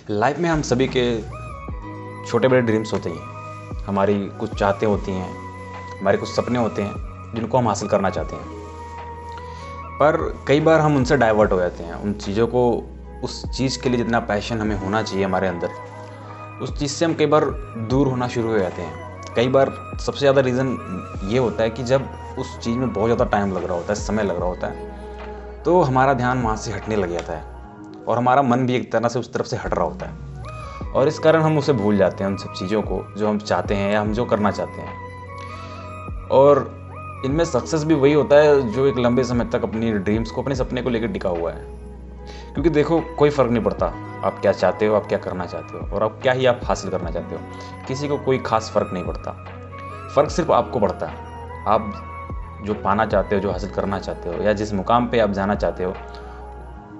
Life में हम सभी के छोटे बड़े ड्रीम्स होते हैं। हमारी कुछ चाहते होती हैं, हमारे कुछ सपने होते हैं जिनको हम हासिल करना चाहते हैं। पर कई बार हम उनसे डाइवर्ट हो जाते हैं। उन चीज़ों को, उस चीज़ के लिए जितना पैशन हमें होना चाहिए हमारे अंदर, उस चीज़ से हम कई बार दूर होना शुरू हो जाते हैं। कई बार सबसे ज़्यादा रीज़न ये होता है कि जब उस चीज़ में बहुत ज़्यादा टाइम लग रहा होता है, समय लग रहा होता है, तो हमारा ध्यान वहाँ से हटने लग जाता है और हमारा मन भी एक तरह से उस तरफ से हट रहा होता है और इस कारण हम उसे भूल जाते हैं, उन सब चीज़ों को जो हम चाहते हैं या हम जो करना चाहते हैं। और इनमें सक्सेस भी वही होता है जो एक लंबे समय तक अपनी ड्रीम्स को, अपने सपने को लेकर टिका हुआ है। क्योंकि देखो, कोई फ़र्क नहीं पड़ता आप क्या चाहते हो, आप क्या करना चाहते हो और आप क्या ही आप हासिल करना चाहते हो। किसी को कोई खास फ़र्क नहीं पड़ता। फ़र्क सिर्फ आपको पड़ता है। आप जो पाना चाहते हो, जो हासिल करना चाहते हो या जिस मुकाम पे आप जाना चाहते हो,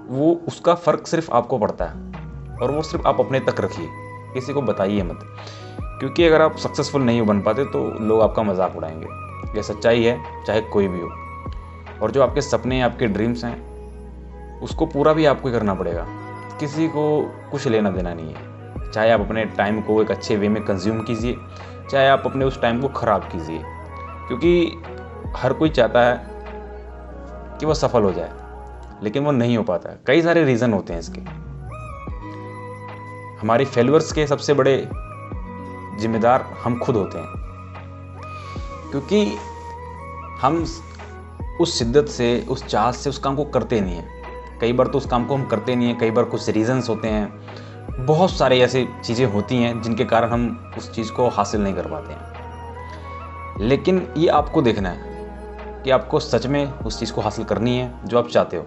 वो उसका फ़र्क सिर्फ आपको पड़ता है और वो सिर्फ आप अपने तक रखिए, किसी को बताइए मत। क्योंकि अगर आप सक्सेसफुल नहीं बन पाते तो लोग आपका मजाक उड़ाएंगे। ये सच्चाई है, चाहे कोई भी हो। और जो आपके सपने, आपके ड्रीम्स हैं, उसको पूरा भी आपको ही करना पड़ेगा। किसी को कुछ लेना देना नहीं है। चाहे आप अपने टाइम को एक अच्छे वे में कंज्यूम कीजिए, चाहे आप अपने उस टाइम को ख़राब कीजिए। क्योंकि हर कोई चाहता है कि वह सफल हो जाए, लेकिन वो नहीं हो पाता है। कई सारे रीज़न होते हैं इसके। हमारी फेलियर्स के सबसे बड़े जिम्मेदार हम खुद होते हैं, क्योंकि हम उस शिद्दत से, उस चाहत से उस काम को करते नहीं हैं। कई बार तो उस काम को हम करते नहीं हैं, कई बार कुछ रीज़न्स होते हैं, बहुत सारे ऐसी चीज़ें होती हैं जिनके कारण हम उस चीज़ को हासिल नहीं कर पाते हैं। लेकिन ये आपको देखना है कि आपको सच में उस चीज़ को हासिल करनी है जो आप चाहते हो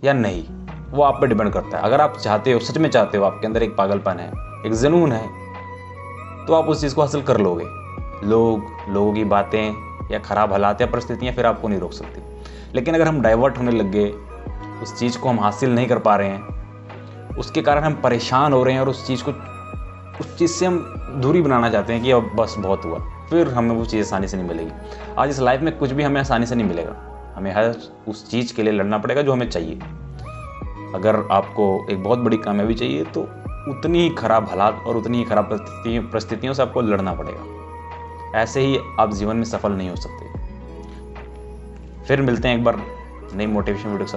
या नहीं। वो आप पे डिपेंड करता है। अगर आप चाहते हो, सच में चाहते हो, आपके अंदर एक पागलपन है, एक जुनून है, तो आप उस चीज़ को हासिल कर लोगे। लोगों की बातें या ख़राब हालात या परिस्थितियाँ फिर आपको नहीं रोक सकती। लेकिन अगर हम डाइवर्ट होने लग गए, उस चीज़ को हम हासिल नहीं कर पा रहे हैं, उसके कारण हम परेशान हो रहे हैं और उस चीज़ से हम दूरी बनाना चाहते हैं कि अब बस बहुत हुआ, फिर हमें वो चीज़ आसानी से नहीं मिलेगी। आज इस लाइफ में कुछ भी हमें आसानी से नहीं मिलेगा। हमें हर उस चीज़ के लिए लड़ना पड़ेगा जो हमें चाहिए। अगर आपको एक बहुत बड़ी कामयाबी चाहिए तो उतनी ही खराब हालात और उतनी ही खराब परिस्थितियों से आपको लड़ना पड़ेगा। ऐसे ही आप जीवन में सफल नहीं हो सकते। फिर मिलते हैं एक बार नई मोटिवेशन वीडियो के साथ।